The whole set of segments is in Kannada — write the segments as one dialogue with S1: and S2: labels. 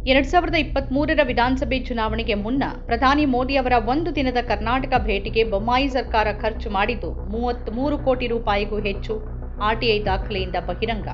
S1: 2023ರ ವಿಧಾನಸಭೆ ಚುನಾವಣೆಗೆ ಮುನ್ನ ಪ್ರಧಾನಿ ಮೋದಿ ಅವರ ಒಂದು ದಿನದ ಕರ್ನಾಟಕ ಭೇಟಿಗೆ ಬೊಮ್ಮಾಯಿ ಸರ್ಕಾರ ಖರ್ಚು ಮಾಡಿದ್ದು 33 ಕೋಟಿ ರೂಪಾಯಿಗೂ ಹೆಚ್ಚು. ಆರ್ಟಿಐ ದಾಖಲೆಯಿಂದ ಬಹಿರಂಗ.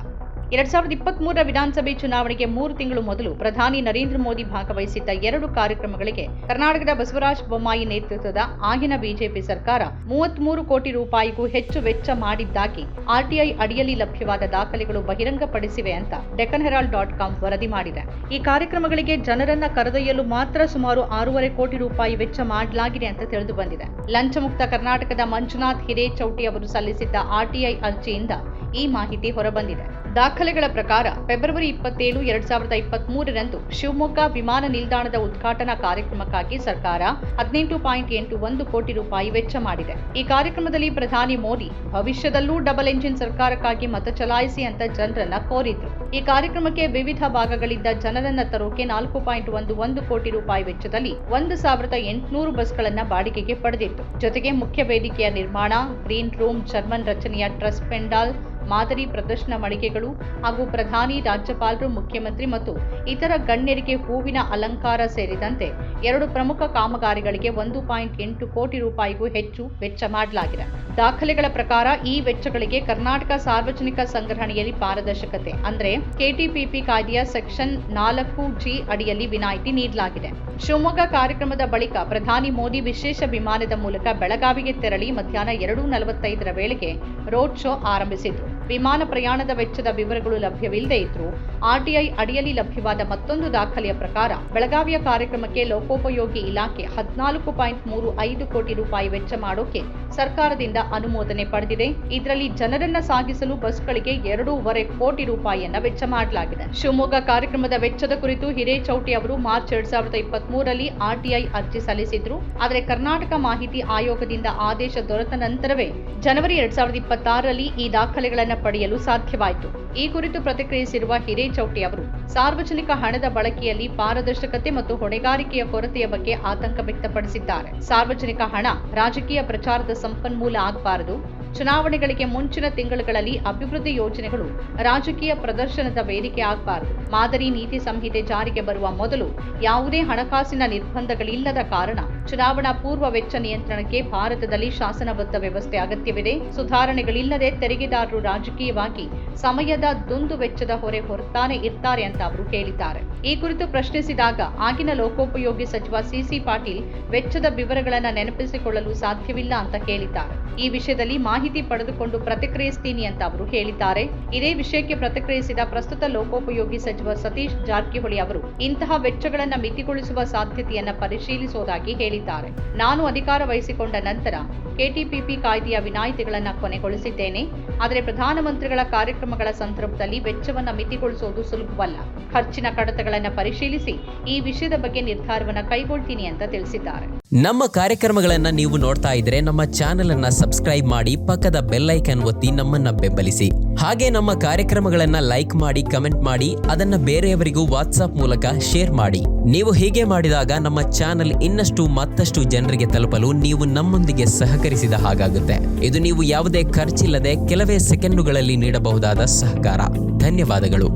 S1: 2023ರ ವಿಧಾನಸಭೆ ಚುನಾವಣೆಗೆ 3 ತಿಂಗಳು ಮೊದಲು ಪ್ರಧಾನಿ ನರೇಂದ್ರ ಮೋದಿ ಭಾಗವಹಿಸಿದ್ದ 2 ಕಾರ್ಯಕ್ರಮಗಳಿಗೆ ಕರ್ನಾಟಕದ ಬಸವರಾಜ ಬೊಮ್ಮಾಯಿ ನೇತೃತ್ವದ ಆಗಿನ ಬಿಜೆಪಿ ಸರ್ಕಾರ 33 ಕೋಟಿ ರೂಪಾಯಿಗೂ ಹೆಚ್ಚು ವೆಚ್ಚ ಮಾಡಿದ್ದಾಗಿ ಆರ್ಟಿಐ ಅಡಿಯಲ್ಲಿ ಲಭ್ಯವಾದ ದಾಖಲೆಗಳು ಬಹಿರಂಗಪಡಿಸಿವೆ ಅಂತ deccanherald.com ವರದಿ ಮಾಡಿದೆ. ಈ ಕಾರ್ಯಕ್ರಮಗಳಿಗೆ ಜನರನ್ನ ಕರೆದೊಯ್ಯಲು ಮಾತ್ರ ಸುಮಾರು 6.5 ಕೋಟಿ ರೂಪಾಯಿ ವೆಚ್ಚ ಮಾಡಲಾಗಿದೆ ಅಂತ ತಿಳಿದು ಬಂದಿದೆ. ಲಂಚಮುಕ್ತ ಕರ್ನಾಟಕದ ಮಂಜುನಾಥ್ ಹಿರೇಚೌಟಿ ಅವರು ಸಲ್ಲಿಸಿದ್ದ ಆರ್ಟಿಐ ಅರ್ಜಿಯಿಂದ ಈ ಮಾಹಿತಿ ಹೊರಬಂದಿದೆ. ದಾಖಲೆಗಳ ಪ್ರಕಾರ ಫೆಬ್ರವರಿ 27, 2023ರಂದು ಶಿವಮೊಗ್ಗ ವಿಮಾನ ನಿಲ್ದಾಣದ ಉದ್ಘಾಟನಾ ಕಾರ್ಯಕ್ರಮಕ್ಕಾಗಿ ಸರ್ಕಾರ 18.81 ಕೋಟಿ ರೂಪಾಯಿ ವೆಚ್ಚ ಮಾಡಿದೆ. ಈ ಕಾರ್ಯಕ್ರಮದಲ್ಲಿ ಪ್ರಧಾನಿ ಮೋದಿ ಭವಿಷ್ಯದಲ್ಲೂ ಡಬಲ್ ಎಂಜಿನ್ ಸರ್ಕಾರಕ್ಕಾಗಿ ಮತ ಚಲಾಯಿಸಿ ಅಂತ ಜನರನ್ನ ಕೋರಿದ್ರು. ಈ ಕಾರ್ಯಕ್ರಮಕ್ಕೆ ವಿವಿಧ ಭಾಗಗಳಿಂದ ಜನರನ್ನ ತರೋಕೆ 4.11 ಕೋಟಿ ರೂಪಾಯಿ ವೆಚ್ಚದಲ್ಲಿ 1800 ಬಸ್ಗಳನ್ನ ಬಾಡಿಗೆಗೆ ಪಡೆದಿತ್ತು. ಜೊತೆಗೆ ಮುಖ್ಯ ವೇದಿಕೆಯ ನಿರ್ಮಾಣ, ಗ್ರೀನ್ ರೂಮ್, ಜರ್ಮನ್ ರಚನೆಯ ಟ್ರಸ್ ಪೆಂಡಾಲ್, ಮಾದರಿ ಪ್ರದರ್ಶನ ಮಳಿಗೆಗಳು ಹಾಗೂ ಪ್ರಧಾನಿ, ರಾಜ್ಯಪಾಲರು, ಮುಖ್ಯಮಂತ್ರಿ ಮತ್ತು ಇತರ ಗಣ್ಯರಿಗೆ ಹೂವಿನ ಅಲಂಕಾರ ಸೇರಿದಂತೆ 2 ಪ್ರಮುಖ ಕಾಮಗಾರಿಗಳಿಗೆ 1.8 ಕೋಟಿ ರೂಪಾಯಿಗೂ ಹೆಚ್ಚು ವೆಚ್ಚ ಮಾಡಲಾಗಿದೆ. ದಾಖಲೆಗಳ ಪ್ರಕಾರ ಈ ವೆಚ್ಚಗಳಿಗೆ ಕರ್ನಾಟಕ ಸಾರ್ವಜನಿಕ ಸಂಗ್ರಹಣೆಯಲ್ಲಿ ಪಾರದರ್ಶಕತೆ ಅಂದರೆ ಕೆಟಿಪಿಪಿ ಕಾಯ್ದೆಯ ಸೆಕ್ಷನ್ 4G ಅಡಿಯಲ್ಲಿ ವಿನಾಯಿತಿ ನೀಡಲಾಗಿದೆ. ಶಿವಮೊಗ್ಗ ಕಾರ್ಯಕ್ರಮದ ಬಳಿಕ ಪ್ರಧಾನಿ ಮೋದಿ ವಿಶೇಷ ವಿಮಾನದ ಮೂಲಕ ಬೆಳಗಾವಿಗೆ ತೆರಳಿ ಮಧ್ಯಾಹ್ನ 2:45ರ ವೇಳೆಗೆ ರೋಡ್ ಶೋ ಆರಂಭಿಸಿದ್ರು. ವಿಮಾನ ಪ್ರಯಾಣದ ವೆಚ್ಚದ ವಿವರಗಳು ಲಭ್ಯವಿಲ್ಲದೆ ಇದ್ರೂ ಆರ್ಟಿಐ ಅಡಿಯಲ್ಲಿ ಲಭ್ಯವಾದ ಮತ್ತೊಂದು ದಾಖಲೆಯ ಪ್ರಕಾರ ಬೆಳಗಾವಿಯ ಕಾರ್ಯಕ್ರಮಕ್ಕೆ ಲೋಕೋಪಯೋಗಿ ಇಲಾಖೆ 14.35 ಕೋಟಿ ರೂಪಾಯಿ ವೆಚ್ಚ ಮಾಡೋಕೆ ಸರ್ಕಾರದಿಂದ ಅನುಮೋದನೆ ಪಡೆದಿದೆ. ಇದರಲ್ಲಿ ಜನರನ್ನ ಸಾಗಿಸಲು ಬಸ್ಗಳಿಗೆ 2.5 ಕೋಟಿ ರೂಪಾಯಿಯನ್ನ ವೆಚ್ಚ ಮಾಡಲಾಗಿದೆ. ಶಿವಮೊಗ್ಗ ಕಾರ್ಯಕ್ರಮದ ವೆಚ್ಚದ ಕುರಿತು ಹಿರೇಚೌಟಿ ಅವರು ಮಾರ್ಚ್ 2023ರಲ್ಲಿ ಆರ್ಟಿಐ ಅರ್ಜಿ ಸಲ್ಲಿಸಿದ್ರು. ಆದರೆ ಕರ್ನಾಟಕ ಮಾಹಿತಿ ಆಯೋಗದಿಂದ ಆದೇಶ ದೊರೆತ ನಂತರವೇ ಜನವರಿ 2026ರಲ್ಲಿ ಈ ದಾಖಲೆಗಳನ್ನು ಪಡೆಯಲು ಸಾಧ್ಯವಾಯಿತು. ಈ ಕುರಿತು ಪ್ರತಿಕ್ರಿಯಿಸಿರುವ ಹಿರೇಚೌಟಿ ಅವರು ಸಾರ್ವಜನಿಕ ಹಣದ ಬಳಕೆಯಲ್ಲಿ ಪಾರದರ್ಶಕತೆ ಮತ್ತು ಹೊಣೆಗಾರಿಕೆಯ ಕೊರತೆಯ ಬಗ್ಗೆ ಆತಂಕ ವ್ಯಕ್ತಪಡಿಸಿದ್ದಾರೆ. ಸಾರ್ವಜನಿಕ ಹಣ ರಾಜಕೀಯ ಪ್ರಚಾರದ ಸಂಪನ್ಮೂಲ ಆಗಬಾರದು. ಚುನಾವಣೆಗಳಿಗೆ ಮುಂಚಿನ ತಿಂಗಳುಗಳಲ್ಲಿ ಅಭಿವೃದ್ಧಿ ಯೋಜನೆಗಳು ರಾಜಕೀಯ ಪ್ರದರ್ಶನದ ವೇದಿಕೆ ಆಗಬಾರದು. ಮಾದರಿ ನೀತಿ ಸಂಹಿತೆ ಜಾರಿಗೆ ಬರುವ ಮೊದಲು ಯಾವುದೇ ಹಣಕಾಸಿನ ನಿರ್ಬಂಧಗಳಿಲ್ಲದ ಕಾರಣ ಚುನಾವಣಾ ಪೂರ್ವ ವೆಚ್ಚ ನಿಯಂತ್ರಣಕ್ಕೆ ಭಾರತದಲ್ಲಿ ಶಾಸನಬದ್ಧ ವ್ಯವಸ್ಥೆ ಅಗತ್ಯವಿದೆ. ಸುಧಾರಣೆಗಳಿಲ್ಲದೆ ತೆರಿಗೆದಾರರು ರಾಜಕೀಯವಾಗಿ ಸಮಯದ ದುಂದು ವೆಚ್ಚದ ಹೊರೆ ಹೊರತಾನೆ ಇರ್ತಾರೆ ಅಂತ ಅವರು ಹೇಳಿದ್ದಾರೆ. ಈ ಕುರಿತು ಪ್ರಶ್ನಿಸಿದಾಗ ಆಗಿನ ಲೋಕೋಪಯೋಗಿ ಸಚಿವ ಸಿಸಿ ಪಾಟೀಲ್ ವೆಚ್ಚದ ವಿವರಗಳನ್ನು ನೆನಪಿಸಿಕೊಳ್ಳಲು ಸಾಧ್ಯವಿಲ್ಲ ಅಂತ ಹೇಳಿದ್ದಾರೆ. ಈ ವಿಷಯದಲ್ಲಿ ಮಾಹಿತಿ ಪಡೆದುಕೊಂಡು ಪ್ರತಿಕ್ರಿಯಿಸ್ತೀನಿ ಅಂತ ಅವರು ಹೇಳಿದ್ದಾರೆ. ಇದೇ ವಿಷಯಕ್ಕೆ ಪ್ರತಿಕ್ರಿಯಿಸಿದ ಪ್ರಸ್ತುತ ಲೋಕೋಪಯೋಗಿ ಸಚಿವ ಸತೀಶ್ ಜಾರಕಿಹೊಳಿ ಅವರು ಇಂತಹ ವೆಚ್ಚಗಳನ್ನು ಮಿತಿಗೊಳಿಸುವ ಸಾಧ್ಯತೆಯನ್ನ ಪರಿಶೀಲಿಸುವುದಾಗಿ ಹೇಳಿದ್ದಾರೆ. ನಾನು ಅಧಿಕಾರ ವಹಿಸಿಕೊಂಡ ನಂತರ ಕೆಟಿಪಿಪಿ ಕಾಯ್ದೆಯ ವಿನಾಯಿತಿಗಳನ್ನು ಕೊನೆಗೊಳಿಸಿದ್ದೇನೆ. ಆದರೆ ಪ್ರಧಾನಮಂತ್ರಿಗಳ ಕಾರ್ಯಕ್ರಮಗಳ ಸಂದರ್ಭದಲ್ಲಿ ವೆಚ್ಚವನ್ನು ಮಿತಿಗೊಳಿಸುವುದು ಸುಲಭವಲ್ಲ. ಖರ್ಚಿನ ಕಡತಗಳನ್ನು ಪರಿಶೀಲಿಸಿ ಈ ವಿಷಯದ ಬಗ್ಗೆ ನಿರ್ಧಾರವನ್ನು ಕೈಗೊಳ್ತೀನಿ ಅಂತ ತಿಳಿಸಿದ್ದಾರೆ.
S2: ನಮ್ಮ ಕಾರ್ಯಕ್ರಮಗಳನ್ನ ನೀವು ನೋಡ್ತಾ ಇದ್ರೆ ನಮ್ಮ ಚಾನೆಲ್ ಅನ್ನ ಸಬ್ಸ್ಕ್ರೈಬ್ ಮಾಡಿ, ಪಕ್ಕದ ಬೆಲ್ ಐಕಾನ್ ಒತ್ತಿ ನಮ್ಮನ್ನ ಬೆಂಬಲಿಸಿ. ಹಾಗೆ ನಮ್ಮ ಕಾರ್ಯಕ್ರಮಗಳನ್ನ ಲೈಕ್ ಮಾಡಿ, ಕಮೆಂಟ್ ಮಾಡಿ, ಅದನ್ನ ಬೇರೆಯವರಿಗೂ ವಾಟ್ಸ್ಆಪ್ ಮೂಲಕ ಶೇರ್ ಮಾಡಿ. ನೀವು ಹೀಗೆ ಮಾಡಿದಾಗ ನಮ್ಮ ಚಾನೆಲ್ ಇನ್ನಷ್ಟು ಮತ್ತಷ್ಟು ಜನರಿಗೆ ತಲುಪಲು ನೀವು ನಮ್ಮೊಂದಿಗೆ ಸಹಕರಿಸಿದ ಹಾಗಾಗುತ್ತೆ. ಇದು ನೀವು ಯಾವುದೇ ಖರ್ಚಿಲ್ಲದೆ ಕೆಲವೇ ಸೆಕೆಂಡುಗಳಲ್ಲಿ ನೀಡಬಹುದಾದ ಸಹಕಾರ. ಧನ್ಯವಾದಗಳು.